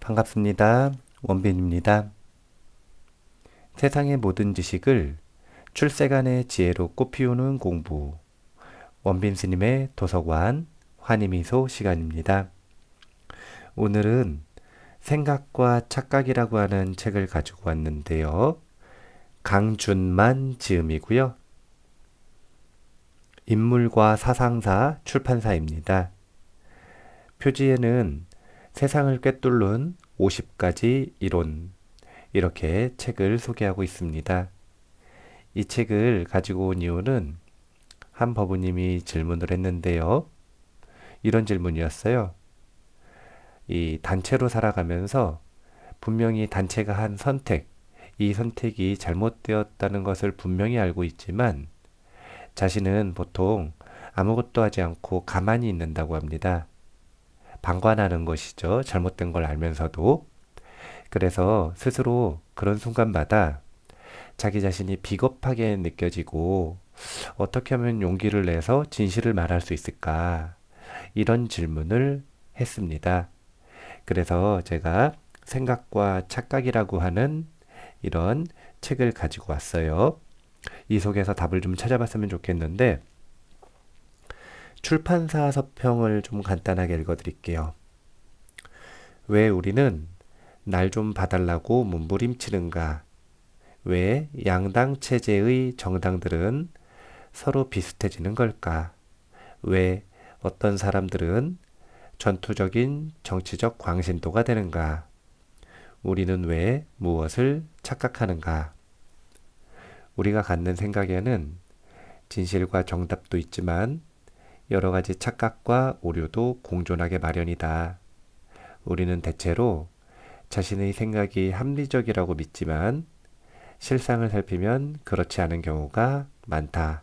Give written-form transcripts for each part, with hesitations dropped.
반갑습니다. 원빈입니다. 세상의 모든 지식을 출세간의 지혜로 꽃피우는 공부. 원빈 스님의 도서관 환희미소 시간입니다. 오늘은 생각과 착각이라고 하는 책을 가지고 왔는데요. 강준만 지음이고요. 인물과 사상사 출판사입니다. 표지에는 세상을 꿰뚫는 50가지 이론, 이렇게 책을 소개하고 있습니다. 이 책을 가지고 온 이유는 한 법우님이 질문을 했는데요. 이런 질문이었어요. 이 단체로 살아가면서 분명히 단체가 한 선택, 이 선택이 잘못되었다는 것을 분명히 알고 있지만 자신은 보통 아무것도 하지 않고 가만히 있는다고 합니다. 방관하는 것이죠. 잘못된 걸 알면서도. 그래서 스스로 그런 순간마다 자기 자신이 비겁하게 느껴지고 어떻게 하면 용기를 내서 진실을 말할 수 있을까? 이런 질문을 했습니다. 그래서 제가 생각과 착각이라고 하는 이런 책을 가지고 왔어요. 이 속에서 답을 좀 찾아봤으면 좋겠는데 출판사 서평을 좀 간단하게 읽어드릴게요. 왜 우리는 날 좀 봐달라고 몸부림치는가? 왜 양당 체제의 정당들은 서로 비슷해지는 걸까? 왜 어떤 사람들은 전투적인 정치적 광신도가 되는가? 우리는 왜 무엇을 착각하는가? 우리가 갖는 생각에는 진실과 정답도 있지만 여러 가지 착각과 오류도 공존하게 마련이다. 우리는 대체로 자신의 생각이 합리적이라고 믿지만 실상을 살피면 그렇지 않은 경우가 많다.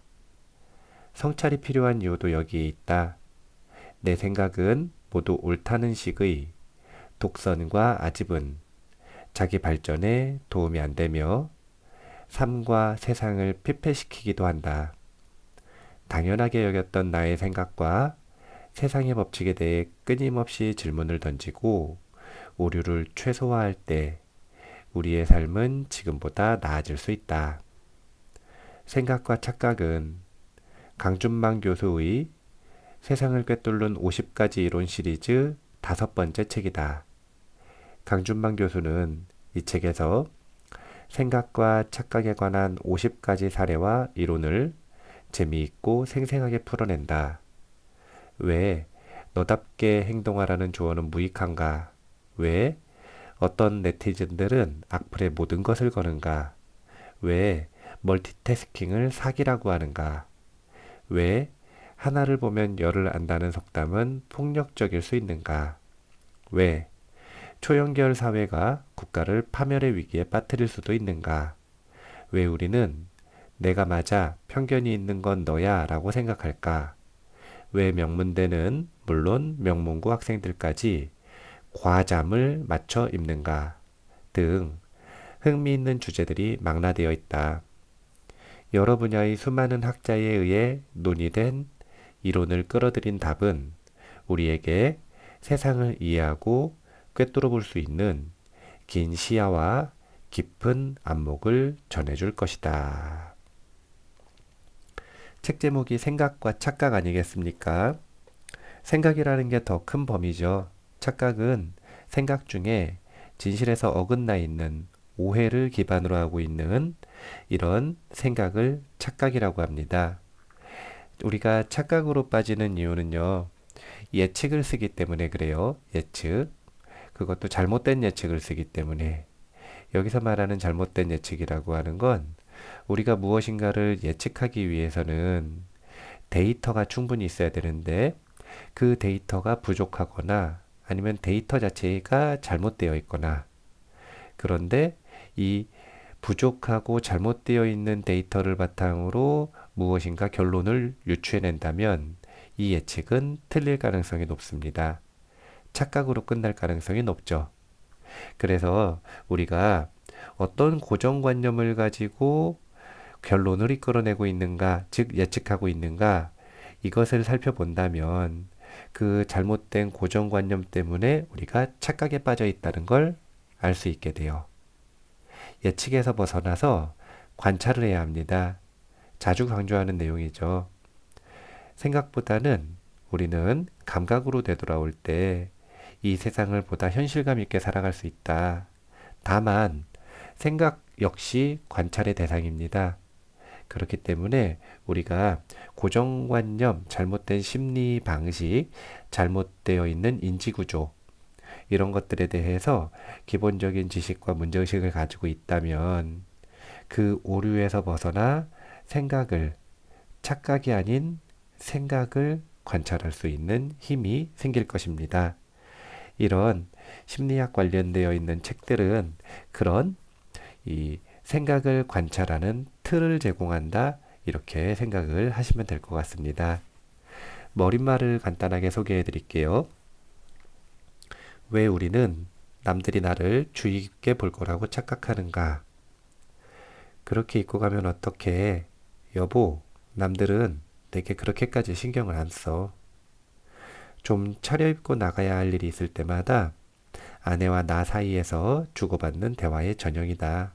성찰이 필요한 이유도 여기에 있다. 내 생각은 모두 옳다는 식의 독선과 아집은 자기 발전에 도움이 안 되며 삶과 세상을 피폐시키기도 한다. 당연하게 여겼던 나의 생각과 세상의 법칙에 대해 끊임없이 질문을 던지고 오류를 최소화할 때 우리의 삶은 지금보다 나아질 수 있다. 생각과 착각은 강준만 교수의 세상을 꿰뚫는 50가지 이론 시리즈 5번째 책이다. 강준만 교수는 이 책에서 생각과 착각에 관한 50가지 사례와 이론을 재미있고 생생하게 풀어낸다. 왜 너답게 행동하라는 조언은 무익한가? 왜 어떤 네티즌들은 악플에 모든 것을 거는가? 왜 멀티태스킹을 사기라고 하는가? 왜 하나를 보면 열을 안다는 속담은 폭력적일 수 있는가? 왜 초연결 사회가 국가를 파멸의 위기에 빠뜨릴 수도 있는가? 왜 우리는 내가 맞아 편견이 있는 건 너야 라고 생각할까? 왜 명문대는 물론 명문고 학생들까지 과잠을 맞춰 입는가? 등 흥미있는 주제들이 망라되어 있다. 여러 분야의 수많은 학자에 의해 논의된 이론을 끌어들인 답은 우리에게 세상을 이해하고 꿰뚫어 볼 수 있는 긴 시야와 깊은 안목을 전해줄 것이다. 책 제목이 생각과 착각 아니겠습니까? 생각이라는 게 더 큰 범위죠. 착각은 생각 중에 진실에서 어긋나 있는 오해를 기반으로 하고 있는 이런 생각을 착각이라고 합니다. 우리가 착각으로 빠지는 이유는요. 예측을 쓰기 때문에 그래요. 예측. 그것도 잘못된 예측을 쓰기 때문에. 여기서 말하는 잘못된 예측이라고 하는 건 우리가 무엇인가를 예측하기 위해서는 데이터가 충분히 있어야 되는데 그 데이터가 부족하거나 아니면 데이터 자체가 잘못되어 있거나 그런데 이 부족하고 잘못되어 있는 데이터를 바탕으로 무엇인가 결론을 유추해낸다면 이 예측은 틀릴 가능성이 높습니다. 착각으로 끝날 가능성이 높죠. 그래서 우리가 어떤 고정관념을 가지고 결론을 이끌어내고 있는가, 즉 예측하고 있는가, 이것을 살펴본다면 그 잘못된 고정관념 때문에 우리가 착각에 빠져 있다는 걸 알 수 있게 돼요. 예측에서 벗어나서 관찰을 해야 합니다. 자주 강조하는 내용이죠. 생각보다는 우리는 감각으로 되돌아올 때 이 세상을 보다 현실감 있게 살아갈 수 있다. 다만 생각 역시 관찰의 대상입니다. 그렇기 때문에 우리가 고정관념, 잘못된 심리 방식, 잘못되어 있는 인지구조 이런 것들에 대해서 기본적인 지식과 문제의식을 가지고 있다면 그 오류에서 벗어나 생각을 착각이 아닌 생각을 관찰할 수 있는 힘이 생길 것입니다. 이런 심리학 관련되어 있는 책들은 그런 이 생각을 관찰하는 틀을 제공한다. 이렇게 생각을 하시면 될 것 같습니다. 머릿말을 간단하게 소개해 드릴게요. 왜 우리는 남들이 나를 주의 깊게 볼 거라고 착각하는가? 그렇게 입고 가면 어떡해? 여보, 남들은 내게 그렇게까지 신경을 안 써. 좀 차려입고 나가야 할 일이 있을 때마다 아내와 나 사이에서 주고받는 대화의 전형이다.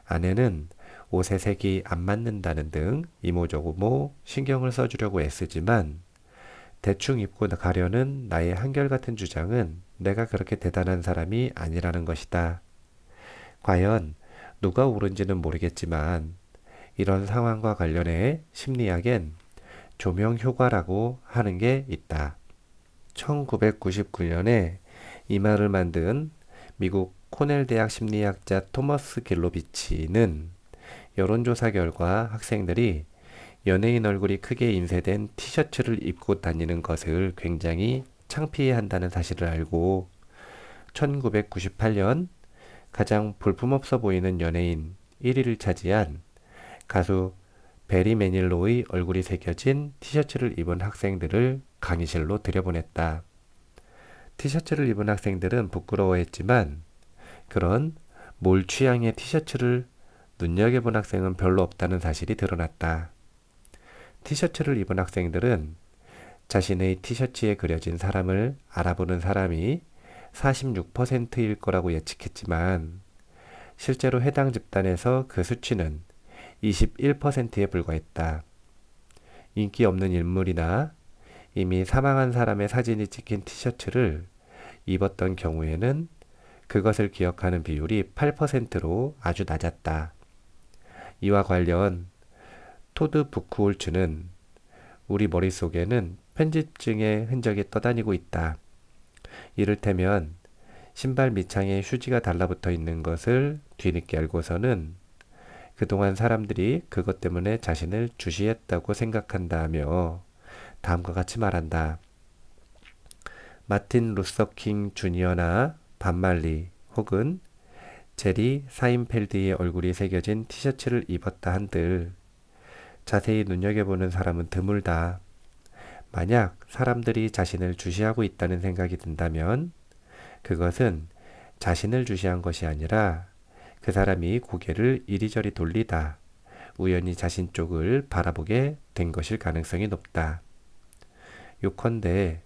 아내는 옷의 색이 안 맞는다는 등 이모저모 신경을 써주려고 애쓰지만 대충 입고 가려는 나의 한결같은 주장은 내가 그렇게 대단한 사람이 아니라는 것이다. 과연 누가 옳은지는 모르겠지만 이런 상황과 관련해 심리학엔 조명 효과라고 하는 게 있다. 1999년에 이 말을 만든 미국 코넬 대학 심리학자 토머스 길로비치는 여론조사 결과 학생들이 연예인 얼굴이 크게 인쇄된 티셔츠를 입고 다니는 것을 굉장히 창피해한다는 사실을 알고 1998년 가장 볼품없어 보이는 연예인 1위를 차지한 가수 베리 매닐로의 얼굴이 새겨진 티셔츠를 입은 학생들을 강의실로 들여보냈다. 티셔츠를 입은 학생들은 부끄러워했지만 그런 몰 취향의 티셔츠를 눈여겨본 학생은 별로 없다는 사실이 드러났다. 티셔츠를 입은 학생들은 자신의 티셔츠에 그려진 사람을 알아보는 사람이 46%일 거라고 예측했지만 실제로 해당 집단에서 그 수치는 21%에 불과했다. 인기 없는 인물이나 이미 사망한 사람의 사진이 찍힌 티셔츠를 입었던 경우에는 그것을 기억하는 비율이 8%로 아주 낮았다. 이와 관련 토드 부크홀츠는 우리 머릿속에는 편집증의 흔적이 떠다니고 있다. 이를테면 신발 밑창에 휴지가 달라붙어 있는 것을 뒤늦게 알고서는 그동안 사람들이 그것 때문에 자신을 주시했다고 생각한다며 다음과 같이 말한다. 마틴 루서킹 주니어나 반말리 혹은 제리 사인펠드의 얼굴이 새겨진 티셔츠를 입었다 한들 자세히 눈여겨보는 사람은 드물다. 만약 사람들이 자신을 주시하고 있다는 생각이 든다면 그것은 자신을 주시한 것이 아니라 그 사람이 고개를 이리저리 돌리다 우연히 자신 쪽을 바라보게 된 것일 가능성이 높다. 요컨대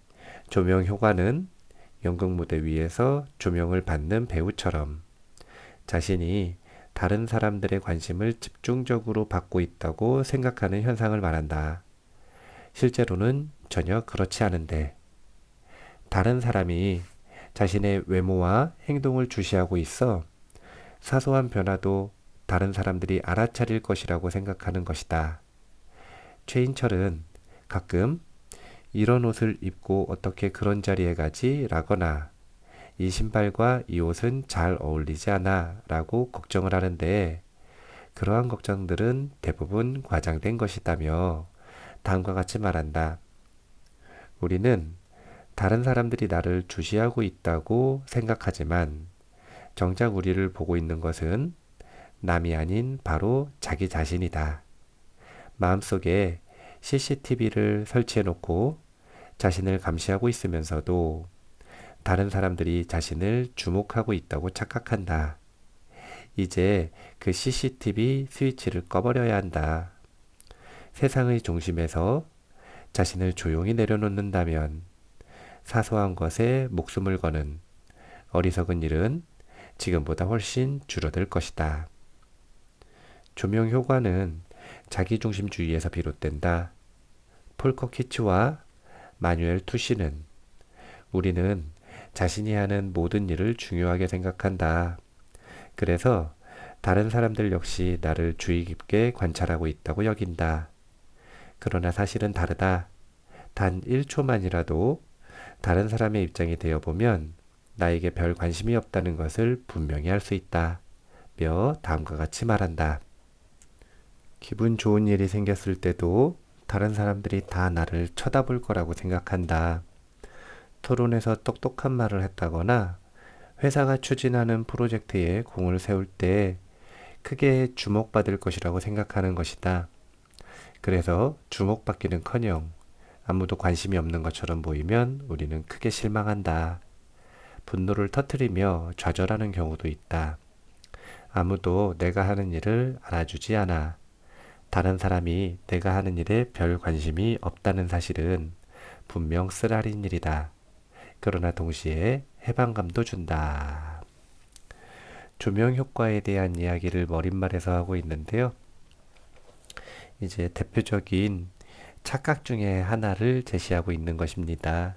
조명 효과는 연극 무대 위에서 조명을 받는 배우처럼 자신이 다른 사람들의 관심을 집중적으로 받고 있다고 생각하는 현상을 말한다. 실제로는 전혀 그렇지 않은데 다른 사람이 자신의 외모와 행동을 주시하고 있어 사소한 변화도 다른 사람들이 알아차릴 것이라고 생각하는 것이다. 최인철은 가끔 이런 옷을 입고 어떻게 그런 자리에 가지? 라거나 이 신발과 이 옷은 잘 어울리지 않아 라고 걱정을 하는데 그러한 걱정들은 대부분 과장된 것이다며 다음과 같이 말한다. 우리는 다른 사람들이 나를 주시하고 있다고 생각하지만 정작 우리를 보고 있는 것은 남이 아닌 바로 자기 자신이다. 마음속에 CCTV를 설치해 놓고 자신을 감시하고 있으면서도 다른 사람들이 자신을 주목하고 있다고 착각한다. 이제 그 CCTV 스위치를 꺼버려야 한다. 세상의 중심에서 자신을 조용히 내려놓는다면 사소한 것에 목숨을 거는 어리석은 일은 지금보다 훨씬 줄어들 것이다. 조명 효과는 자기중심주의에서 비롯된다. 폴커 키츠와 마뉴엘 투시는 우리는 자신이 하는 모든 일을 중요하게 생각한다. 그래서 다른 사람들 역시 나를 주의 깊게 관찰하고 있다고 여긴다. 그러나 사실은 다르다. 단 1초만이라도 다른 사람의 입장이 되어보면 나에게 별 관심이 없다는 것을 분명히 알 수 있다. 며 다음과 같이 말한다. 기분 좋은 일이 생겼을 때도 다른 사람들이 다 나를 쳐다볼 거라고 생각한다. 토론에서 똑똑한 말을 했다거나 회사가 추진하는 프로젝트에 공을 세울 때 크게 주목받을 것이라고 생각하는 것이다. 그래서 주목받기는커녕 아무도 관심이 없는 것처럼 보이면 우리는 크게 실망한다. 분노를 터뜨리며 좌절하는 경우도 있다. 아무도 내가 하는 일을 알아주지 않아. 다른 사람이 내가 하는 일에 별 관심이 없다는 사실은 분명 쓰라린 일이다. 그러나 동시에 해방감도 준다. 조명 효과에 대한 이야기를 머릿말에서 하고 있는데요. 이제 대표적인 착각 중에 하나를 제시하고 있는 것입니다.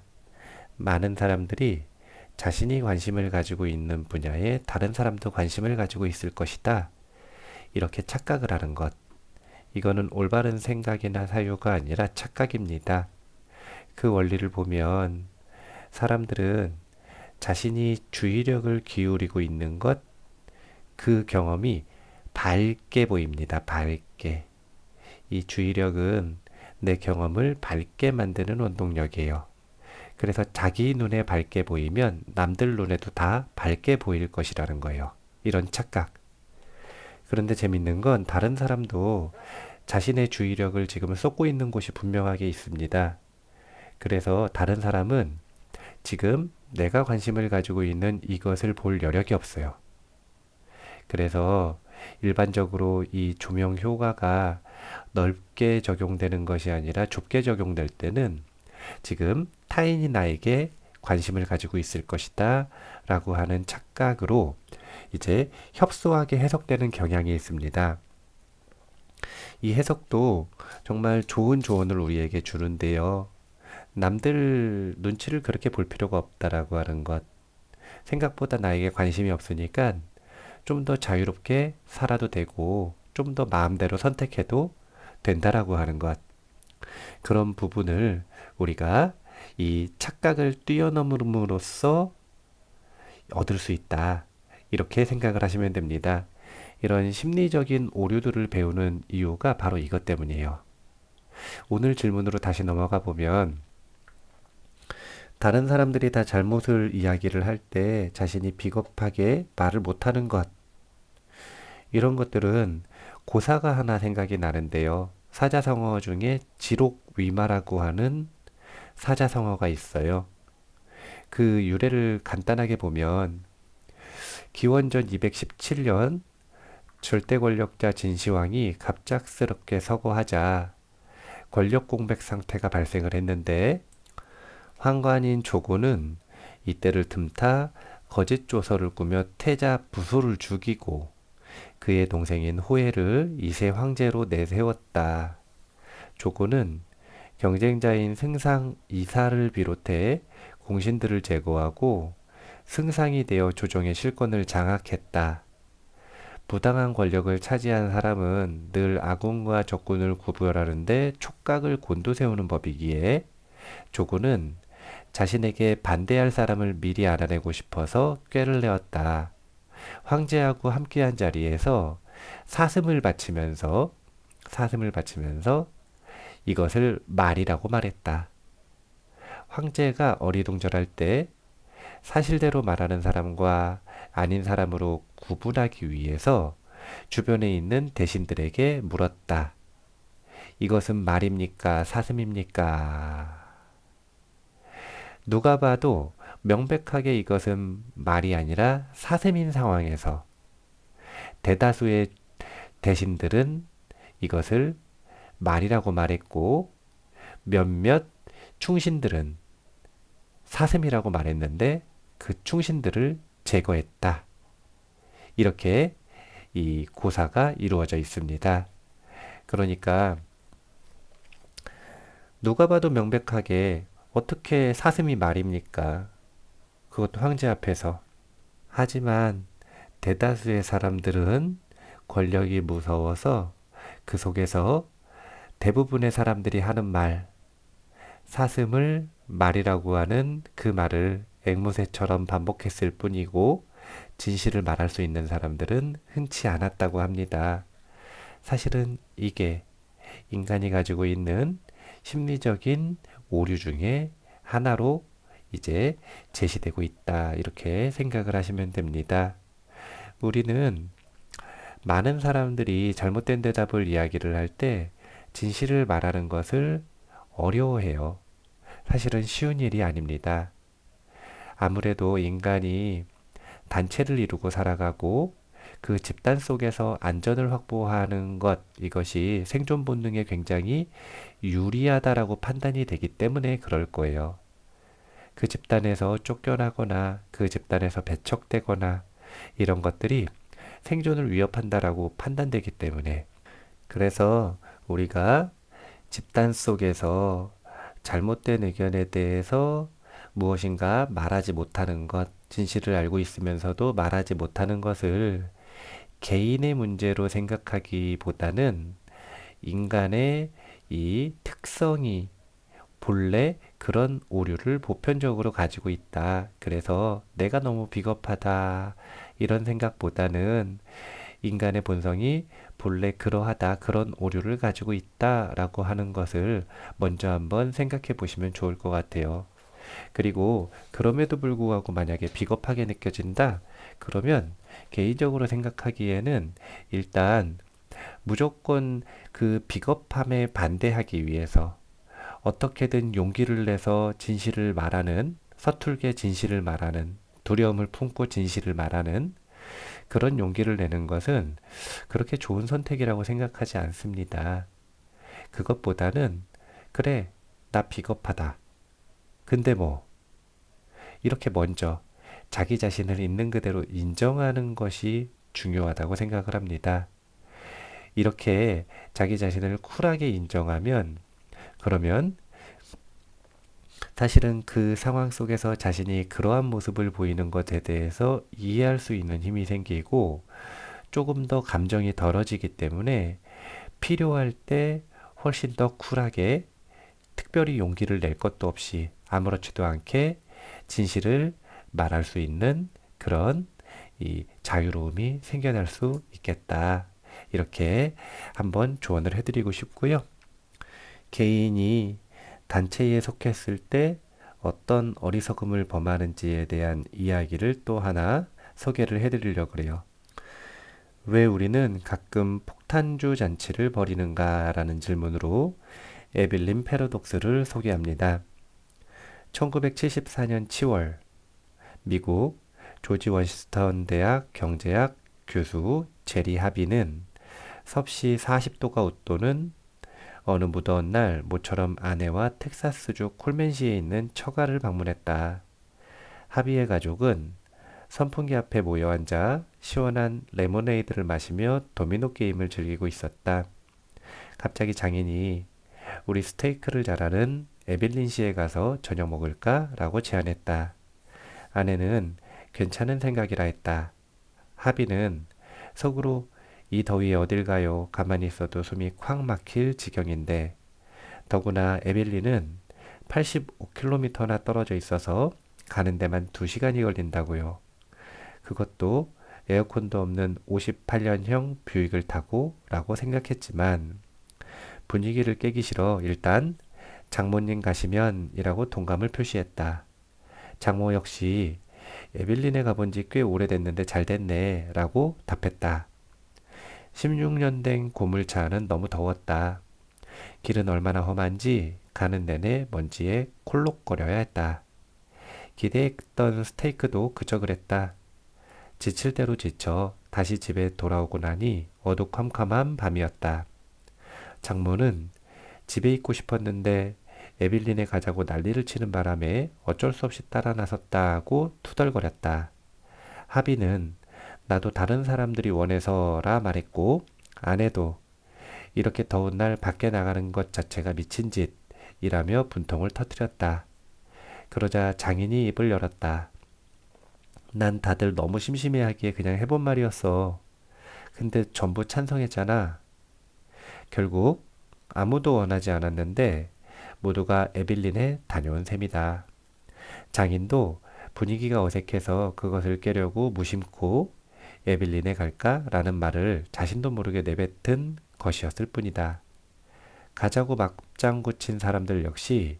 많은 사람들이 자신이 관심을 가지고 있는 분야에 다른 사람도 관심을 가지고 있을 것이다. 이렇게 착각을 하는 것. 이거는 올바른 생각이나 사유가 아니라 착각입니다. 그 원리를 보면 사람들은 자신이 주의력을 기울이고 있는 것, 그 경험이 밝게 보입니다. 밝게. 이 주의력은 내 경험을 밝게 만드는 원동력이에요. 그래서 자기 눈에 밝게 보이면 남들 눈에도 다 밝게 보일 것이라는 거예요. 이런 착각. 그런데 재밌는 건 다른 사람도 자신의 주의력을 지금 쏟고 있는 곳이 분명하게 있습니다. 그래서 다른 사람은 지금 내가 관심을 가지고 있는 이것을 볼 여력이 없어요. 그래서 일반적으로 이 조명 효과가 넓게 적용되는 것이 아니라 좁게 적용될 때는 지금 타인이 나에게 관심을 가지고 있을 것이다 라고 하는 착각으로 이제 협소하게 해석되는 경향이 있습니다. 이 해석도 정말 좋은 조언을 우리에게 주는데요. 남들 눈치를 그렇게 볼 필요가 없다라고 하는 것. 생각보다 나에게 관심이 없으니까 좀 더 자유롭게 살아도 되고 좀 더 마음대로 선택해도 된다라고 하는 것. 그런 부분을 우리가 이 착각을 뛰어넘음으로써 얻을 수 있다. 이렇게 생각을 하시면 됩니다. 이런 심리적인 오류들을 배우는 이유가 바로 이것 때문이에요. 오늘 질문으로 다시 넘어가 보면 다른 사람들이 다 잘못을 이야기를 할 때 자신이 비겁하게 말을 못하는 것, 이런 것들은 고사가 하나 생각이 나는데요. 사자성어 중에 지록위마라고 하는 사자성어가 있어요. 그 유래를 간단하게 보면 기원전 217년 절대 권력자 진시황이 갑작스럽게 서거하자 권력 공백 상태가 발생을 했는데 환관인 조고는 이때를 틈타 거짓 조서를 꾸며 태자 부소를 죽이고 그의 동생인 호해를 이세 황제로 내세웠다. 조고는 경쟁자인 승상 이사를 비롯해 공신들을 제거하고 승상이 되어 조정의 실권을 장악했다. 부당한 권력을 차지한 사람은 늘 아군과 적군을 구별하는데 촉각을 곤두세우는 법이기에 조고는 자신에게 반대할 사람을 미리 알아내고 싶어서 꾀를 내었다. 황제하고 함께한 자리에서 사슴을 바치면서 이것을 말이라고 말했다. 황제가 어리둥절할 때 사실대로 말하는 사람과 아닌 사람으로 구분하기 위해서 주변에 있는 대신들에게 물었다. 이것은 말입니까? 사슴입니까? 누가 봐도 명백하게 이것은 말이 아니라 사슴인 상황에서 대다수의 대신들은 이것을 말이라고 말했고 몇몇 충신들은 사슴이라고 말했는데 그 충신들을 제거했다. 이렇게 이 고사가 이루어져 있습니다. 그러니까 누가 봐도 명백하게 어떻게 사슴이 말입니까? 그것도 황제 앞에서. 하지만 대다수의 사람들은 권력이 무서워서 그 속에서 대부분의 사람들이 하는 말, 사슴을 말이라고 하는 그 말을 앵무새처럼 반복했을 뿐이고 진실을 말할 수 있는 사람들은 흔치 않았다고 합니다. 사실은 이게 인간이 가지고 있는 심리적인 오류 중에 하나로 이제 제시되고 있다. 이렇게 생각을 하시면 됩니다. 우리는 많은 사람들이 잘못된 대답을 이야기를 할 때 진실을 말하는 것을 어려워해요. 사실은 쉬운 일이 아닙니다. 아무래도 인간이 단체를 이루고 살아가고 그 집단 속에서 안전을 확보하는 것, 이것이 생존 본능에 굉장히 유리하다라고 판단이 되기 때문에 그럴 거예요. 그 집단에서 쫓겨나거나 그 집단에서 배척되거나 이런 것들이 생존을 위협한다라고 판단되기 때문에, 그래서 우리가 집단 속에서 잘못된 의견에 대해서 무엇인가 말하지 못하는 것, 진실을 알고 있으면서도 말하지 못하는 것을 개인의 문제로 생각하기보다는 인간의 이 특성이 본래 그런 오류를 보편적으로 가지고 있다. 그래서 내가 너무 비겁하다. 이런 생각보다는 인간의 본성이 본래 그러하다. 그런 오류를 가지고 있다라고 하는 것을 먼저 한번 생각해 보시면 좋을 것 같아요. 그리고 그럼에도 불구하고 만약에 비겁하게 느껴진다. 그러면 개인적으로 생각하기에는 일단 무조건 그 비겁함에 반대하기 위해서 어떻게든 용기를 내서 진실을 말하는, 서툴게 진실을 말하는, 두려움을 품고 진실을 말하는 그런 용기를 내는 것은 그렇게 좋은 선택이라고 생각하지 않습니다. 그것보다는 그래, 나 비겁하다. 근데 뭐 이렇게 먼저 자기 자신을 있는 그대로 인정하는 것이 중요하다고 생각을 합니다. 이렇게 자기 자신을 쿨하게 인정하면, 그러면 사실은 그 상황 속에서 자신이 그러한 모습을 보이는 것에 대해서 이해할 수 있는 힘이 생기고 조금 더 감정이 덜어지기 때문에 필요할 때 훨씬 더 쿨하게, 특별히 용기를 낼 것도 없이 아무렇지도 않게 진실을 말할 수 있는 그런 이 자유로움이 생겨날 수 있겠다. 이렇게 한번 조언을 해드리고 싶고요. 개인이 단체에 속했을 때 어떤 어리석음을 범하는지에 대한 이야기를 또 하나 소개를 해드리려고 그래요. 왜 우리는 가끔 폭탄주 잔치를 벌이는가 라는 질문으로 에빌린 패러독스를 소개합니다. 1974년 7월 미국 조지 워싱턴 대학 경제학 교수 제리 하비는 섭씨 40도가 웃도는 어느 무더운 날 모처럼 아내와 텍사스주 콜맨시에 있는 처가를 방문했다. 하비의 가족은 선풍기 앞에 모여 앉아 시원한 레모네이드를 마시며 도미노 게임을 즐기고 있었다. 갑자기 장인이 우리 스테이크를 잘하는 에빌린 씨에 가서 저녁 먹을까? 라고 제안했다. 아내는 괜찮은 생각이라 했다. 하비는 속으로 이 더위에 어딜 가요? 가만히 있어도 숨이 콱 막힐 지경인데, 더구나 에빌린은 85km나 떨어져 있어서 가는 데만 2시간이 걸린다고요. 그것도 에어컨도 없는 58년형 뷰익을 타고 라고 생각했지만 분위기를 깨기 싫어 일단 장모님 가시면 이라고 동감을 표시했다. 장모 역시 에빌린에 가본 지 꽤 오래됐는데 잘 됐네 라고 답했다. 16년 된 고물차는 너무 더웠다. 길은 얼마나 험한지 가는 내내 먼지에 콜록거려야 했다. 기대했던 스테이크도 그저 그랬다. 지칠 대로 지쳐 다시 집에 돌아오고 나니 어두컴컴한 밤이었다. 장모는 집에 있고 싶었는데 에빌린에 가자고 난리를 치는 바람에 어쩔 수 없이 따라 나섰다고 투덜거렸다. 하비는 나도 다른 사람들이 원해서라 말했고 아내도 이렇게 더운 날 밖에 나가는 것 자체가 미친 짓이라며 분통을 터뜨렸다. 그러자 장인이 입을 열었다. 난 다들 너무 심심해하기에 그냥 해본 말이었어. 근데 전부 찬성했잖아. 결국 아무도 원하지 않았는데 모두가 에빌린에 다녀온 셈이다. 장인도 분위기가 어색해서 그것을 깨려고 무심코 에빌린에 갈까라는 말을 자신도 모르게 내뱉은 것이었을 뿐이다. 가자고 막장구 친 사람들 역시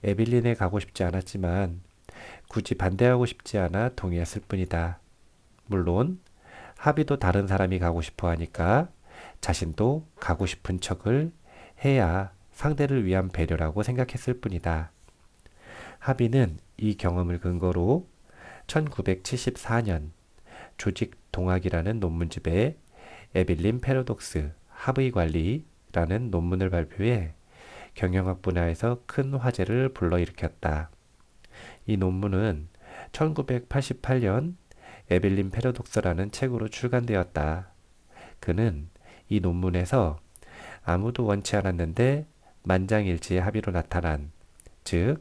에빌린에 가고 싶지 않았지만 굳이 반대하고 싶지 않아 동의했을 뿐이다. 물론 하비도 다른 사람이 가고 싶어 하니까 자신도 가고 싶은 척을 해야 상대를 위한 배려라고 생각했을 뿐이다. 하비는 이 경험을 근거로 1974년 조직 동학이라는 논문집에 에빌린 패러독스 합의 관리라는 논문을 발표해 경영학 분야에서 큰 화제를 불러일으켰다. 이 논문은 1988년 에빌린 패러독스라는 책으로 출간되었다. 그는 이 논문에서 아무도 원치 않았는데 만장일치의 합의로 나타난, 즉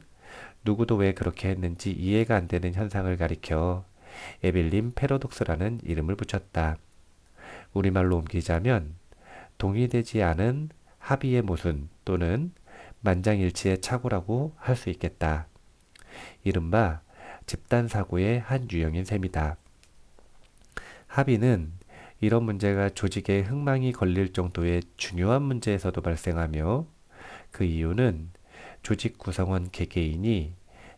누구도 왜 그렇게 했는지 이해가 안 되는 현상을 가리켜 에빌린 패러독스라는 이름을 붙였다. 우리말로 옮기자면 동의되지 않은 합의의 모순 또는 만장일치의 착오라고 할 수 있겠다. 이른바 집단사고의 한 유형인 셈이다. 합의는 이런 문제가 조직에 흥망이 걸릴 정도의 중요한 문제에서도 발생하며 그 이유는 조직 구성원 개개인이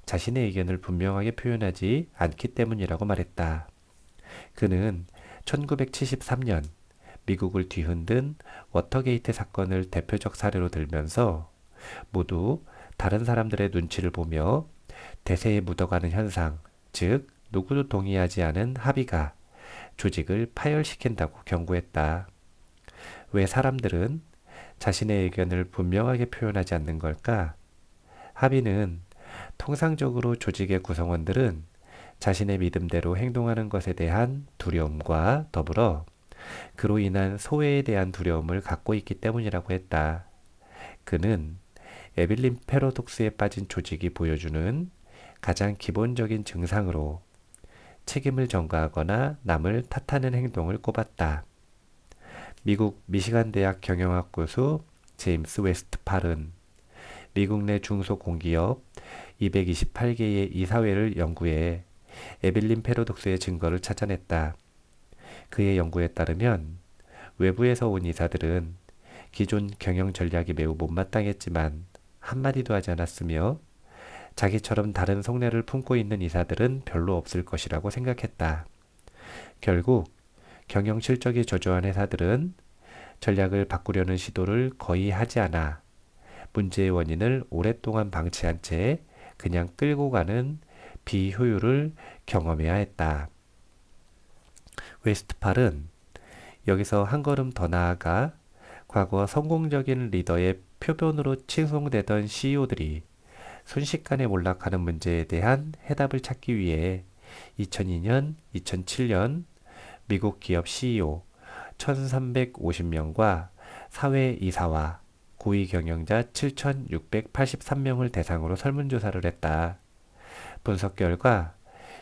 자신의 의견을 분명하게 표현하지 않기 때문이라고 말했다. 그는 1973년 미국을 뒤흔든 워터게이트 사건을 대표적 사례로 들면서 모두 다른 사람들의 눈치를 보며 대세에 묻어가는 현상, 즉 누구도 동의하지 않은 합의가 조직을 파열시킨다고 경고했다. 왜 사람들은 자신의 의견을 분명하게 표현하지 않는 걸까? 합의는 통상적으로 조직의 구성원들은 자신의 믿음대로 행동하는 것에 대한 두려움과 더불어 그로 인한 소외에 대한 두려움을 갖고 있기 때문이라고 했다. 그는 에빌린 패러독스에 빠진 조직이 보여주는 가장 기본적인 증상으로 책임을 전가하거나 남을 탓하는 행동을 꼽았다. 미국 미시간 대학 경영학 교수 제임스 웨스트팔은 미국 내 중소공기업 228개의 이사회를 연구해 에빌린 패러독스의 증거를 찾아냈다. 그의 연구에 따르면 외부에서 온 이사들은 기존 경영 전략이 매우 못마땅했지만 한마디도 하지 않았으며 자기처럼 다른 속내를 품고 있는 이사들은 별로 없을 것이라고 생각했다. 결국 경영 실적이 저조한 회사들은 전략을 바꾸려는 시도를 거의 하지 않아 문제의 원인을 오랫동안 방치한 채 그냥 끌고 가는 비효율을 경험해야 했다. 웨스트팔은 여기서 한 걸음 더 나아가 과거 성공적인 리더의 표본으로 칭송되던 CEO들이 순식간에 몰락하는 문제에 대한 해답을 찾기 위해 2002년, 2007년 미국 기업 CEO 1350명과 사회이사와 고위 경영자 7683명을 대상으로 설문조사를 했다. 분석 결과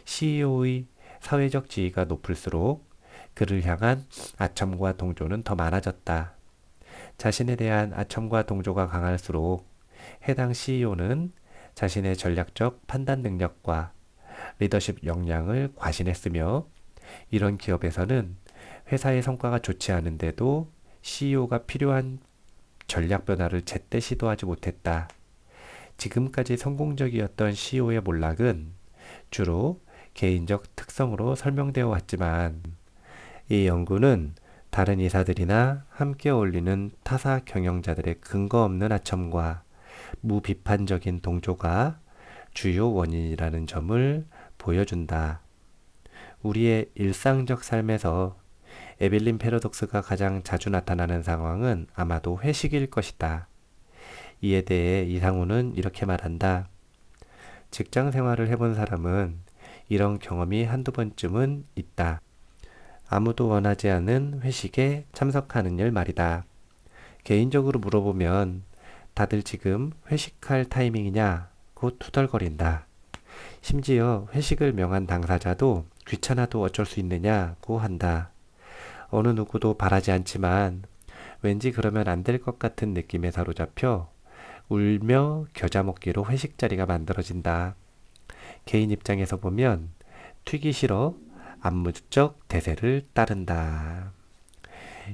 CEO의 사회적 지위가 높을수록 그를 향한 아첨과 동조는 더 많아졌다. 자신에 대한 아첨과 동조가 강할수록 해당 CEO는 자신의 전략적 판단 능력과 리더십 역량을 과신했으며 이런 기업에서는 회사의 성과가 좋지 않은데도 CEO가 필요한 전략 변화를 제때 시도하지 못했다. 지금까지 성공적이었던 CEO의 몰락은 주로 개인적 특성으로 설명되어 왔지만 이 연구는 다른 이사들이나 함께 어울리는 타사 경영자들의 근거 없는 아첨과 무비판적인 동조가 주요 원인이라는 점을 보여준다. 우리의 일상적 삶에서 에빌린 패러독스가 가장 자주 나타나는 상황은 아마도 회식일 것이다. 이에 대해 이상우는 이렇게 말한다. 직장 생활을 해본 사람은 이런 경험이 한두 번쯤은 있다. 아무도 원하지 않은 회식에 참석하는 일 말이다. 개인적으로 물어보면 다들 지금 회식할 타이밍이냐고 투덜거린다. 심지어 회식을 명한 당사자도 귀찮아도 어쩔 수 있느냐고 한다. 어느 누구도 바라지 않지만 왠지 그러면 안 될 것 같은 느낌에 사로잡혀 울며 겨자 먹기로 회식 자리가 만들어진다. 개인 입장에서 보면 튀기 싫어 암묵적 대세를 따른다.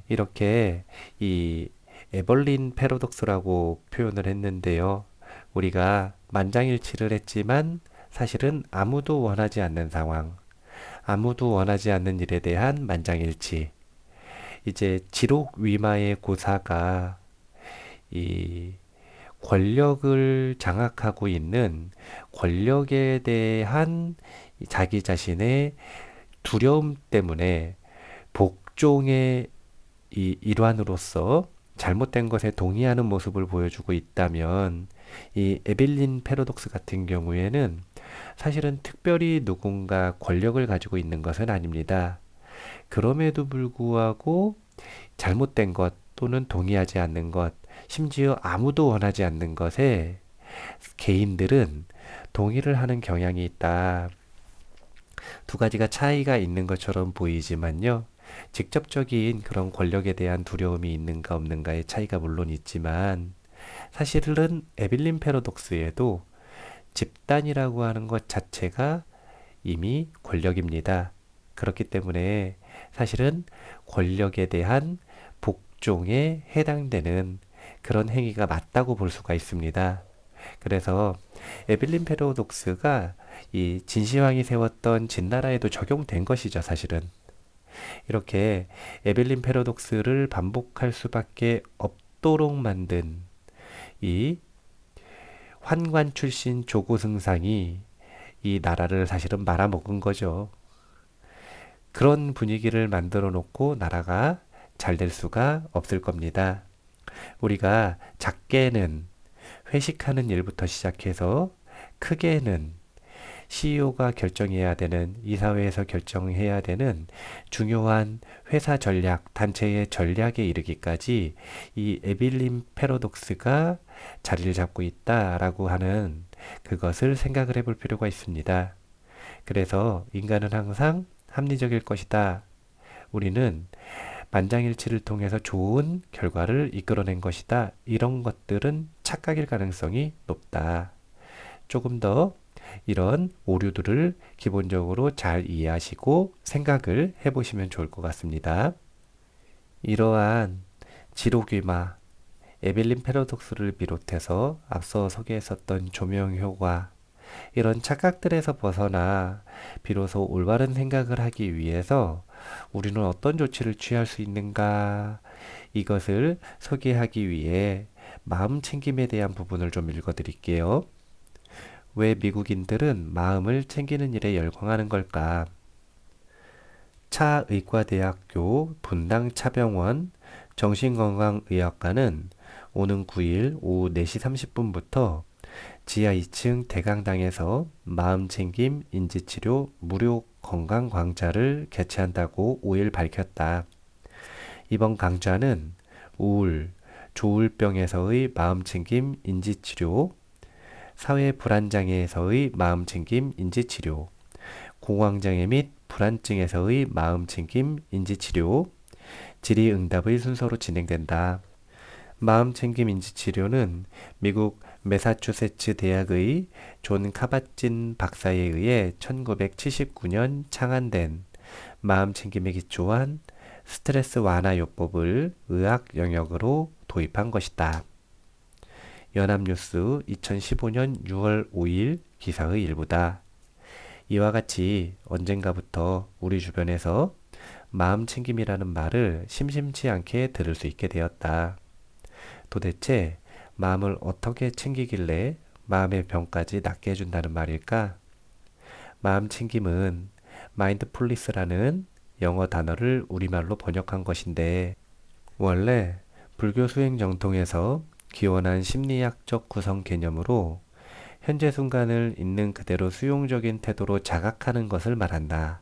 이렇게 이 에벌린 패러독스라고 표현을 했는데요. 우리가 만장일치를 했지만 사실은 아무도 원하지 않는 상황, 아무도 원하지 않는 일에 대한 만장일치. 이제 지록위마의 고사가 이 권력을 장악하고 있는 권력에 대한 자기 자신의 두려움 때문에 복종의 이 일환으로서 잘못된 것에 동의하는 모습을 보여주고 있다면 이 에빌린 패러독스 같은 경우에는 사실은 특별히 누군가 권력을 가지고 있는 것은 아닙니다. 그럼에도 불구하고 잘못된 것 또는 동의하지 않는 것, 심지어 아무도 원하지 않는 것에 개인들은 동의를 하는 경향이 있다. 두 가지가 차이가 있는 것처럼 보이지만요. 직접적인 그런 권력에 대한 두려움이 있는가 없는가의 차이가 물론 있지만 사실은 에빌린 패러독스에도 집단이라고 하는 것 자체가 이미 권력입니다. 그렇기 때문에 사실은 권력에 대한 복종에 해당되는 그런 행위가 맞다고 볼 수가 있습니다. 그래서 에빌린 패러독스가 이 진시황이 세웠던 진나라에도 적용된 것이죠, 사실은. 이렇게 에벨린 패러독스를 반복할 수밖에 없도록 만든 이 환관 출신 조고승상이 이 나라를 사실은 말아먹은 거죠. 그런 분위기를 만들어 놓고 나라가 잘 될 수가 없을 겁니다. 우리가 작게는 회식하는 일부터 시작해서 크게는 CEO가 결정해야 되는, 이사회에서 결정해야 되는 중요한 회사 전략, 단체의 전략에 이르기까지 이 에빌린 패러독스가 자리를 잡고 있다라고 하는 그것을 생각을 해볼 필요가 있습니다. 그래서 인간은 항상 합리적일 것이다. 우리는 만장일치를 통해서 좋은 결과를 이끌어낸 것이다. 이런 것들은 착각일 가능성이 높다. 조금 더 이런 오류들을 기본적으로 잘 이해하시고 생각을 해보시면 좋을 것 같습니다. 이러한 지록위마, 에벨린 패러독스를 비롯해서 앞서 소개했었던 조명효과, 이런 착각들에서 벗어나 비로소 올바른 생각을 하기 위해서 우리는 어떤 조치를 취할 수 있는가, 이것을 소개하기 위해 마음 챙김에 대한 부분을 좀 읽어드릴게요. 왜 미국인들은 마음을 챙기는 일에 열광하는 걸까? 차의과대학교 분당차병원 정신건강의학과는 오는 9일 오후 4시 30분부터 지하 2층 대강당에서 마음챙김 인지치료 무료 건강광자를 개최한다고 5일 밝혔다. 이번 강좌는 우울, 조울병에서의 마음챙김 인지치료, 사회 불안장애에서의 마음챙김 인지치료, 공황장애 및 불안증에서의 마음챙김 인지치료, 질의응답의 순서로 진행된다. 마음챙김 인지치료는 미국 매사추세츠 대학의 존 카바찐 박사에 의해 1979년 창안된 마음챙김에 기초한 스트레스 완화요법을 의학 영역으로 도입한 것이다. 연합뉴스 2015년 6월 5일 기사의 일부다. 이와 같이 언젠가부터 우리 주변에서 마음챙김이라는 말을 심심치 않게 들을 수 있게 되었다. 도대체 마음을 어떻게 챙기길래 마음의 병까지 낫게 해준다는 말일까? 마음챙김은 마인드풀리스라는 영어 단어를 우리말로 번역한 것인데 원래 불교 수행 정통에서 기원한 심리학적 구성 개념으로 현재 순간을 있는 그대로 수용적인 태도로 자각하는 것을 말한다.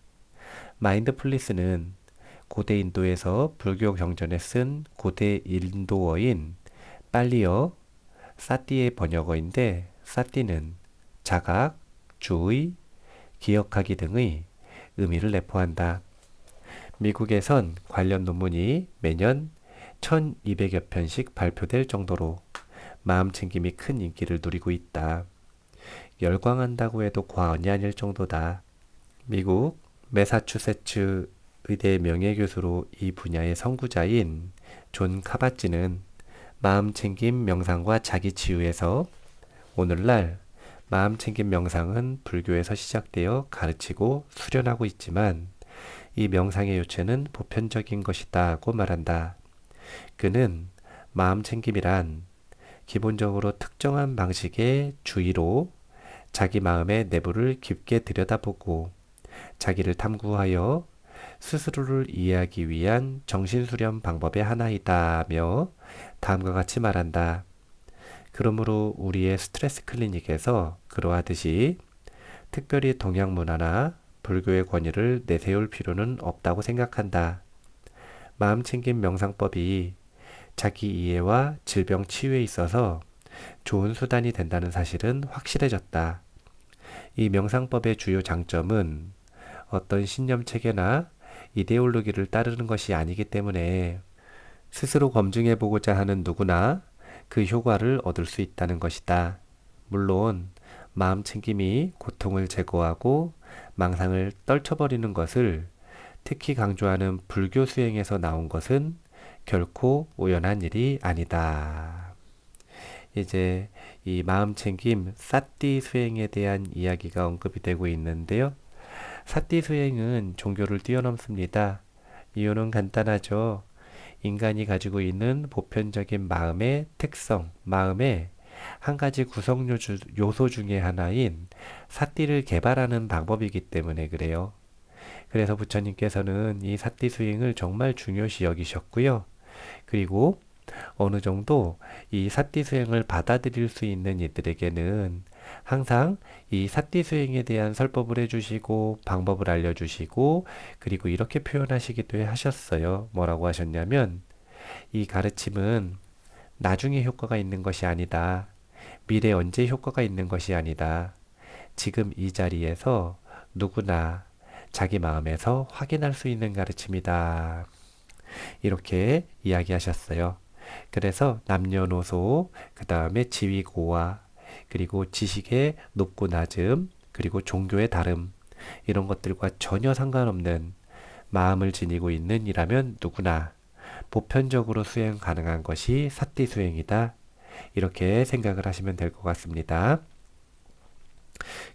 마인드풀리스는 고대 인도에서 불교 경전에 쓴 고대 인도어인 빨리어 사띠의 번역어인데, 사띠는 자각, 주의, 기억하기 등의 의미를 내포한다. 미국에선 관련 논문이 매년 1200여 편씩 발표될 정도로 마음챙김이 큰 인기를 누리고 있다. 열광한다고 해도 과언이 아닐 정도다. 미국 매사추세츠 의대 명예교수로 이 분야의 선구자인 존 카바찌는 마음챙김 명상과 자기치유에서 오늘날 마음챙김 명상은 불교에서 시작되어 가르치고 수련하고 있지만 이 명상의 요체는 보편적인 것이다고 말한다. 그는 마음챙김이란 기본적으로 특정한 방식의 주의로 자기 마음의 내부를 깊게 들여다보고 자기를 탐구하여 스스로를 이해하기 위한 정신수련 방법의 하나이다며 다음과 같이 말한다. 그러므로 우리의 스트레스 클리닉에서 그러하듯이 특별히 동양 문화나 불교의 권위를 내세울 필요는 없다고 생각한다. 마음챙김 명상법이 자기 이해와 질병 치유에 있어서 좋은 수단이 된다는 사실은 확실해졌다. 이 명상법의 주요 장점은 어떤 신념 체계나 이데올로기를 따르는 것이 아니기 때문에 스스로 검증해보고자 하는 누구나 그 효과를 얻을 수 있다는 것이다. 물론 마음챙김이 고통을 제거하고 망상을 떨쳐버리는 것을 특히 강조하는 불교 수행에서 나온 것은 결코 우연한 일이 아니다. 이제 이 마음챙김 사띠 수행에 대한 이야기가 언급이 되고 있는데요. 사띠 수행은 종교를 뛰어넘습니다. 이유는 간단하죠. 인간이 가지고 있는 보편적인 마음의 특성, 마음의 한 가지 구성 요소 중에 하나인 사띠를 개발하는 방법이기 때문에 그래요. 그래서 부처님께서는 이 사띠 수행을 정말 중요시 여기셨고요. 그리고 어느 정도 이 사띠 수행을 받아들일 수 있는 이들에게는 항상 이 사띠 수행에 대한 설법을 해주시고 방법을 알려주시고, 그리고 이렇게 표현하시기도 하셨어요. 뭐라고 하셨냐면 이 가르침은 나중에 효과가 있는 것이 아니다. 미래 언제 효과가 있는 것이 아니다. 지금 이 자리에서 누구나 자기 마음에서 확인할 수 있는 가르침이다. 이렇게 이야기하셨어요. 그래서 남녀노소, 그 다음에 지위고하, 그리고 지식의 높고 낮음, 그리고 종교의 다름, 이런 것들과 전혀 상관없는 마음을 지니고 있는 이라면 누구나 보편적으로 수행 가능한 것이 사띠 수행이다. 이렇게 생각을 하시면 될 것 같습니다.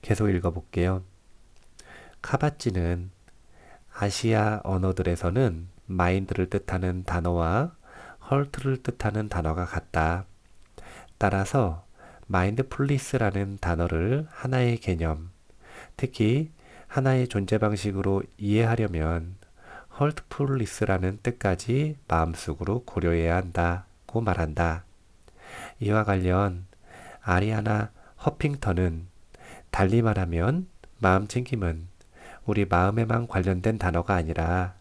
계속 읽어볼게요. 카바찌는 아시아 언어들에서는 마인드를 뜻하는 단어와 헐트를 뜻하는 단어가 같다. 따라서 마인드풀리스라는 단어를 하나의 개념, 특히 하나의 존재 방식으로 이해하려면 헐트풀리스라는 뜻까지 마음속으로 고려해야 한다고 말한다. 이와 관련 아리아나 허핑턴은 달리 말하면 마음챙김은 우리 마음에만 관련된 단어가 아니라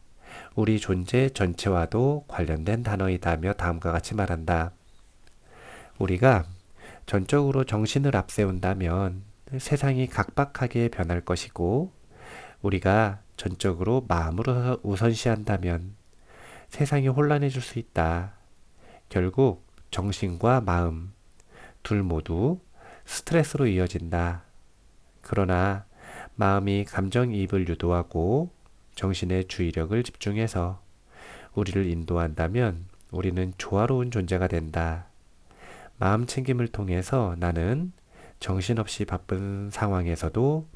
우리 존재 전체와도 관련된 단어이다며 다음과 같이 말한다. 우리가 전적으로 정신을 앞세운다면 세상이 각박하게 변할 것이고, 우리가 전적으로 마음으로 우선시한다면 세상이 혼란해질 수 있다. 결국 정신과 마음 둘 모두 스트레스로 이어진다. 그러나 마음이 감정이입을 유도하고 정신의 주의력을 집중해서 우리를 인도한다면 우리는 조화로운 존재가 된다. 마음챙김을 통해서 나는 정신없이 바쁜 상황에서도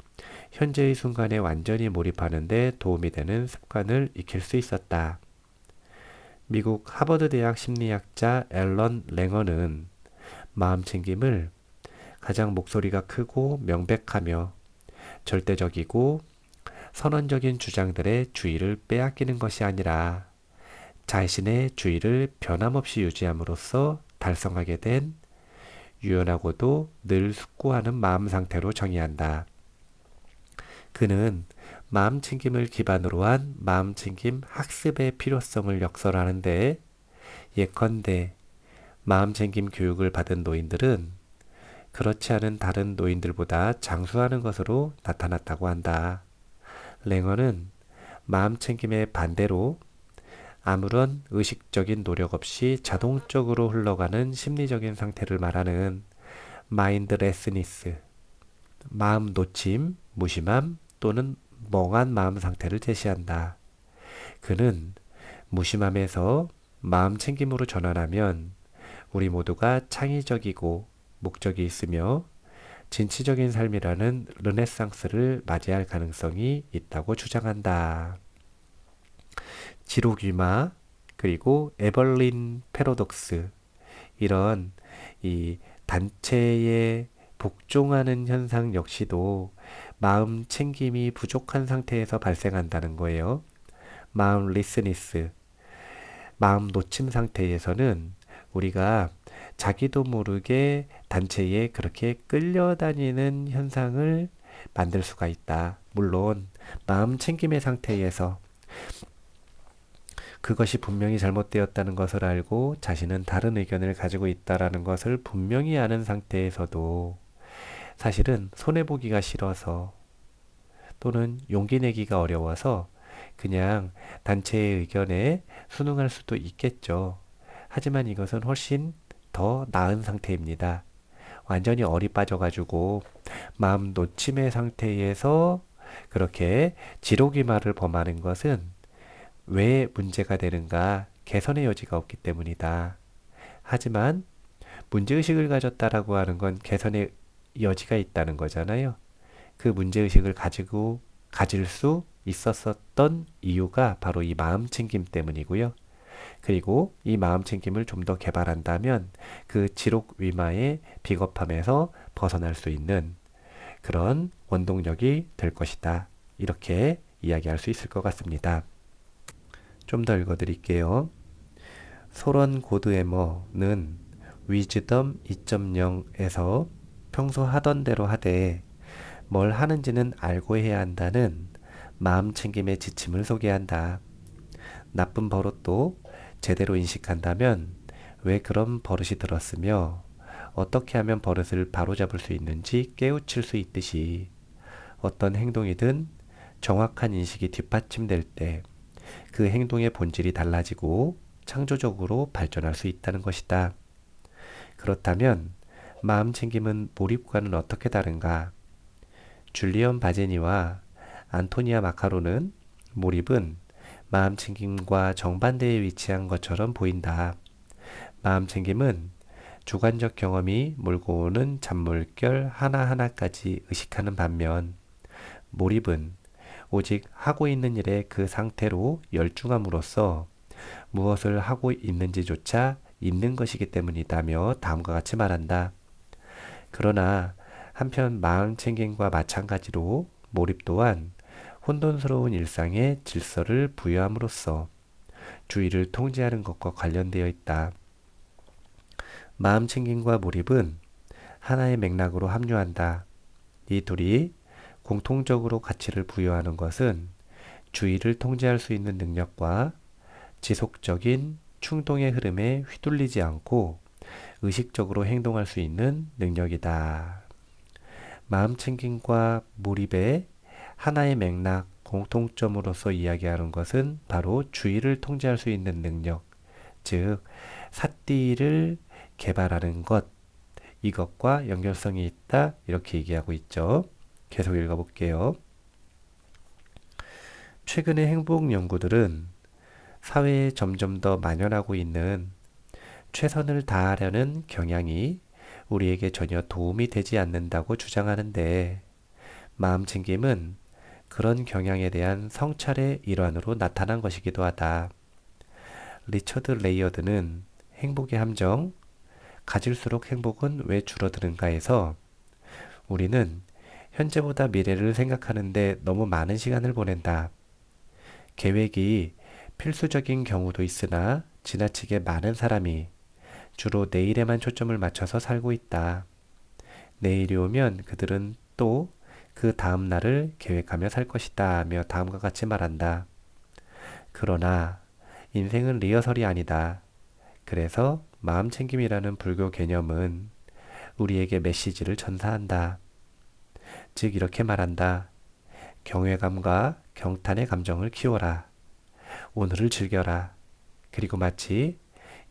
현재의 순간에 완전히 몰입하는 데 도움이 되는 습관을 익힐 수 있었다. 미국 하버드 대학 심리학자 앨런 랭어는 마음챙김을 가장 목소리가 크고 명백하며 절대적이고 선언적인 주장들의 주의를 빼앗기는 것이 아니라 자신의 주의를 변함없이 유지함으로써 달성하게 된 유연하고도 늘 숙고하는 마음 상태로 정의한다. 그는 마음챙김을 기반으로 한 마음챙김 학습의 필요성을 역설하는데, 예컨대 마음챙김 교육을 받은 노인들은 그렇지 않은 다른 노인들보다 장수하는 것으로 나타났다고 한다. 랭어는 마음챙김의 반대로 아무런 의식적인 노력 없이 자동적으로 흘러가는 심리적인 상태를 말하는 마인드레스니스, 마음 놓침, 무심함 또는 멍한 마음 상태를 제시한다. 그는 무심함에서 마음 챙김으로 전환하면 우리 모두가 창의적이고 목적이 있으며 진취적인 삶이라는 르네상스를 맞이할 가능성이 있다고 주장한다. 지록위마 그리고 에벌린 패러독스, 이런 이 단체에 복종하는 현상 역시도 마음 챙김이 부족한 상태에서 발생한다는 거예요. 마음 리스니스, 마음 놓침 상태에서는 우리가 자기도 모르게 단체에 그렇게 끌려다니는 현상을 만들 수가 있다. 물론 마음 챙김의 상태에서 그것이 분명히 잘못되었다는 것을 알고 자신은 다른 의견을 가지고 있다라는 것을 분명히 아는 상태에서도 사실은 손해보기가 싫어서 또는 용기 내기가 어려워서 그냥 단체의 의견에 순응할 수도 있겠죠. 하지만 이것은 훨씬 더 나은 상태입니다. 완전히 얼이 빠져가지고 마음 놓침의 상태에서 그렇게 지록이말을 범하는 것은 왜 문제가 되는가? 개선의 여지가 없기 때문이다. 하지만 문제의식을 가졌다라고 하는 건 개선의 여지가 있다는 거잖아요. 그 문제의식을 가질 수 있었던 이유가 바로 이 마음챙김 때문이고요. 그리고 이 마음챙김을 좀 더 개발한다면 그 지록위마의 비겁함에서 벗어날 수 있는 그런 원동력이 될 것이다. 이렇게 이야기할 수 있을 것 같습니다. 좀 더 읽어드릴게요. 소런 고드에머는 위즈덤 2.0에서 평소 하던 대로 하되 뭘 하는지는 알고 해야 한다는 마음챙김의 지침을 소개한다. 나쁜 버릇도 제대로 인식한다면 왜 그런 버릇이 들었으며 어떻게 하면 버릇을 바로잡을 수 있는지 깨우칠 수 있듯이 어떤 행동이든 정확한 인식이 뒷받침될 때 그 행동의 본질이 달라지고 창조적으로 발전할 수 있다는 것이다. 그렇다면 마음챙김은 몰입과는 어떻게 다른가? 줄리언 바제니와 안토니아 마카로는 몰입은 마음챙김과 정반대에 위치한 것처럼 보인다. 마음챙김은 주관적 경험이 몰고 오는 잔물결 하나하나까지 의식하는 반면 몰입은 오직 하고 있는 일의 그 상태로 열중함으로써 무엇을 하고 있는지조차 있는 것이기 때문이다며 다음과 같이 말한다. 그러나 한편 마음챙김과 마찬가지로 몰입 또한 혼돈스러운 일상에 질서를 부여함으로써 주의를 통제하는 것과 관련되어 있다. 마음챙김과 몰입은 하나의 맥락으로 합류한다. 이 둘이 공통적으로 가치를 부여하는 것은 주의를 통제할 수 있는 능력과 지속적인 충동의 흐름에 휘둘리지 않고 의식적으로 행동할 수 있는 능력이다. 마음챙김과 몰입의 하나의 맥락, 공통점으로서 이야기하는 것은 바로 주의를 통제할 수 있는 능력, 즉 삿띠를 개발하는 것, 이것과 연결성이 있다, 이렇게 얘기하고 있죠. 계속 읽어볼게요. 최근의 행복 연구들은 사회에 점점 더 만연하고 있는 최선을 다하려는 경향이 우리에게 전혀 도움이 되지 않는다고 주장하는데, 마음챙김은 그런 경향에 대한 성찰의 일환으로 나타난 것이기도 하다. 리처드 레이어드는 행복의 함정, 가질수록 행복은 왜 줄어드는가에서 우리는 현재보다 미래를 생각하는데 너무 많은 시간을 보낸다. 계획이 필수적인 경우도 있으나 지나치게 많은 사람이 주로 내일에만 초점을 맞춰서 살고 있다. 내일이 오면 그들은 또 그 다음 날을 계획하며 살 것이다 하며 다음과 같이 말한다. 그러나 인생은 리허설이 아니다. 그래서 마음챙김이라는 불교 개념은 우리에게 메시지를 전사한다. 즉 이렇게 말한다. 경외감과 경탄의 감정을 키워라. 오늘을 즐겨라. 그리고 마치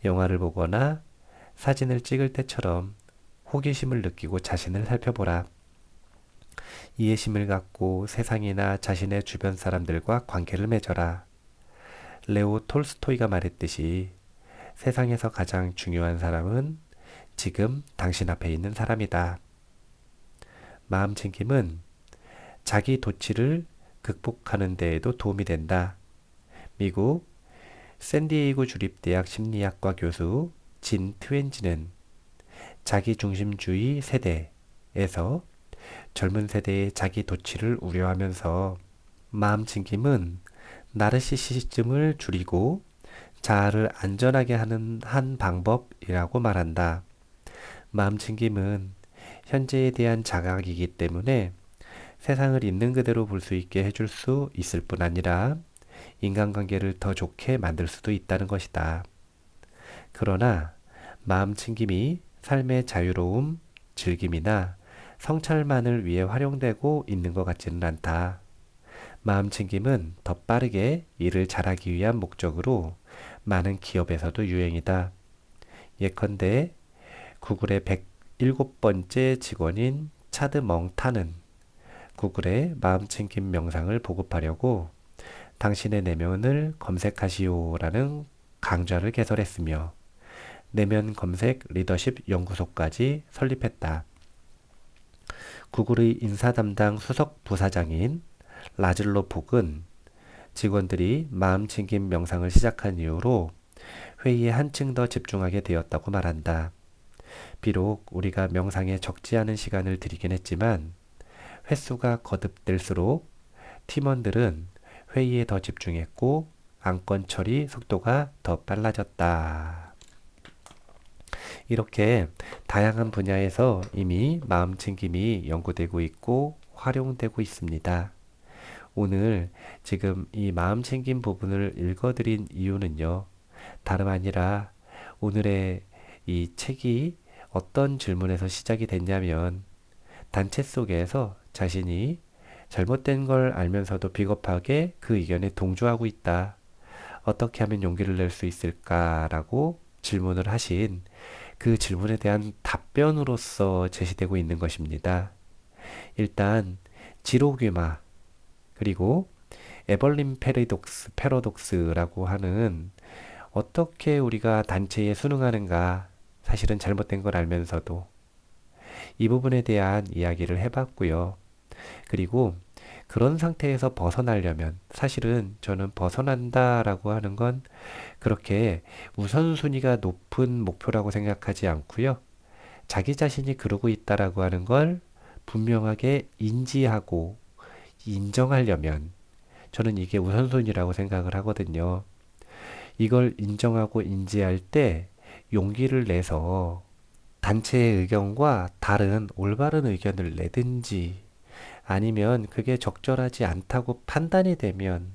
영화를 보거나 사진을 찍을 때처럼 호기심을 느끼고 자신을 살펴보라. 이해심을 갖고 세상이나 자신의 주변 사람들과 관계를 맺어라. 레오 톨스토이가 말했듯이 세상에서 가장 중요한 사람은 지금 당신 앞에 있는 사람이다. 마음챙김은 자기 도취를 극복하는 데에도 도움이 된다. 미국 샌디에이고 주립대학 심리학과 교수 진 트웬지는 자기중심주의 세대에서 젊은 세대의 자기 도취를 우려하면서 마음챙김은 나르시시즘을 줄이고 자아를 안전하게 하는 한 방법이라고 말한다. 마음챙김은 현재에 대한 자각이기 때문에 세상을 있는 그대로 볼 수 있게 해줄 수 있을 뿐 아니라 인간관계를 더 좋게 만들 수도 있다는 것이다. 그러나 마음챙김이 삶의 자유로움, 즐김이나 성찰만을 위해 활용되고 있는 것 같지는 않다. 마음챙김은 더 빠르게 일을 잘하기 위한 목적으로 많은 기업에서도 유행이다. 예컨대 구글의 107번째 직원인 차드 멍타는 구글의 마음챙김 명상을 보급하려고 당신의 내면을 검색하시오라는 강좌를 개설했으며 내면 검색 리더십 연구소까지 설립했다. 구글의 인사 담당 수석 부사장인 라즐로 폭은 직원들이 마음챙김 명상을 시작한 이후로 회의에 한층 더 집중하게 되었다고 말한다. 비록 우리가 명상에 적지 않은 시간을 들이긴 했지만 횟수가 거듭될수록 팀원들은 회의에 더 집중했고 안건 처리 속도가 더 빨라졌다. 이렇게 다양한 분야에서 이미 마음챙김이 연구되고 있고 활용되고 있습니다. 오늘 지금 이 마음챙김 부분을 읽어드린 이유는요. 다름 아니라 오늘의 이 책이 어떤 질문에서 시작이 됐냐면 단체 속에서 자신이 잘못된 걸 알면서도 비겁하게 그 의견에 동조하고 있다. 어떻게 하면 용기를 낼 수 있을까라고 질문을 하신 그 질문에 대한 답변으로서 제시되고 있는 것입니다. 일단 지로귀마 그리고 에벌린 패러독스라고 하는 어떻게 우리가 단체에 순응하는가 사실은 잘못된 걸 알면서도 이 부분에 대한 이야기를 해봤고요. 그리고 그런 상태에서 벗어나려면 사실은 저는 벗어난다라고 하는 건 그렇게 우선순위가 높은 목표라고 생각하지 않고요. 자기 자신이 그러고 있다라고 하는 걸 분명하게 인지하고 인정하려면 저는 이게 우선순위라고 생각을 하거든요. 이걸 인정하고 인지할 때 용기를 내서 단체의 의견과 다른 올바른 의견을 내든지 아니면 그게 적절하지 않다고 판단이 되면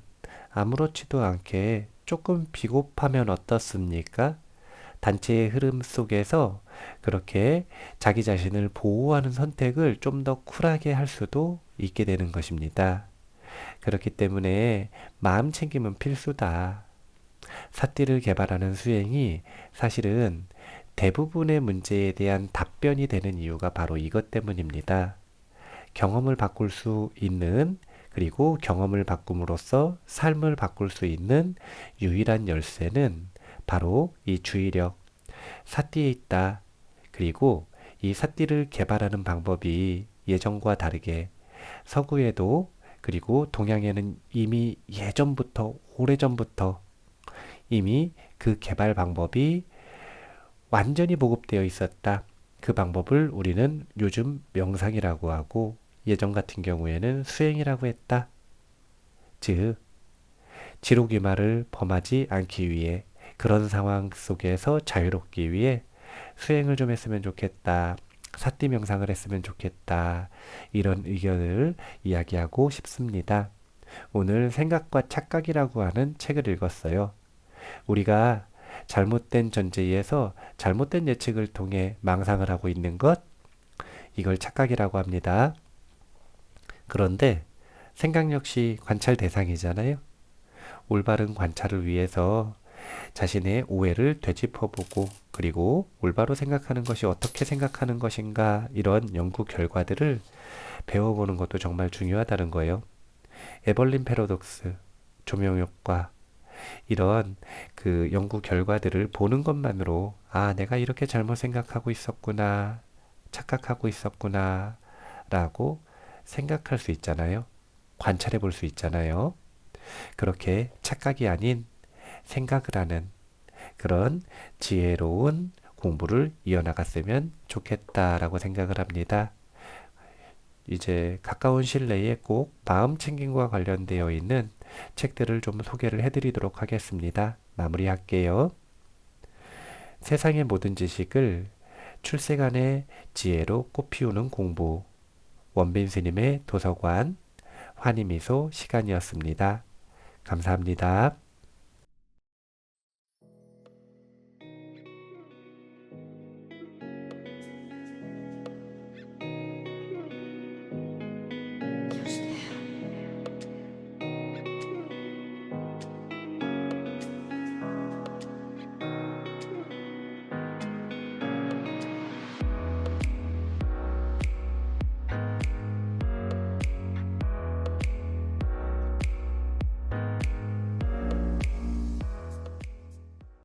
아무렇지도 않게 조금 비겁하면 어떻습니까? 단체의 흐름 속에서 그렇게 자기 자신을 보호하는 선택을 좀 더 쿨하게 할 수도 있게 되는 것입니다. 그렇기 때문에 마음 챙김은 필수다. 삿띠를 개발하는 수행이 사실은 대부분의 문제에 대한 답변이 되는 이유가 바로 이것 때문입니다. 경험을 바꿀 수 있는 그리고 경험을 바꿈으로써 삶을 바꿀 수 있는 유일한 열쇠는 바로 이 주의력, 삿띠에 있다. 그리고 이 삿띠를 개발하는 방법이 예전과 다르게 서구에도 그리고 동양에는 이미 예전부터 오래전부터 이미 그 개발 방법이 완전히 보급되어 있었다. 그 방법을 우리는 요즘 명상이라고 하고 예전 같은 경우에는 수행이라고 했다. 즉, 지록이마를 범하지 않기 위해 그런 상황 속에서 자유롭기 위해 수행을 좀 했으면 좋겠다. 사띠 명상을 했으면 좋겠다. 이런 의견을 이야기하고 싶습니다. 오늘 생각과 착각이라고 하는 책을 읽었어요. 우리가 잘못된 전제에서 잘못된 예측을 통해 망상을 하고 있는 것, 이걸 착각이라고 합니다. 그런데 생각 역시 관찰 대상이잖아요. 올바른 관찰을 위해서 자신의 오해를 되짚어보고 그리고 올바로 생각하는 것이 어떻게 생각하는 것인가 이런 연구 결과들을 배워보는 것도 정말 중요하다는 거예요. 에벌린 패러독스, 조명효과 이런 그 연구 결과들을 보는 것만으로 아, 내가 이렇게 잘못 생각하고 있었구나, 착각하고 있었구나 라고 생각할 수 있잖아요. 관찰해 볼 수 있잖아요. 그렇게 착각이 아닌 생각을 하는 그런 지혜로운 공부를 이어나갔으면 좋겠다라고 생각을 합니다. 이제 가까운 시일 내에 꼭 마음 챙김과 관련되어 있는 책들을 좀 소개를 해드리도록 하겠습니다. 마무리할게요. 세상의 모든 지식을 출세간의 지혜로 꽃피우는 공부. 원빈 스님의 도서관 환희미소 시간이었습니다. 감사합니다.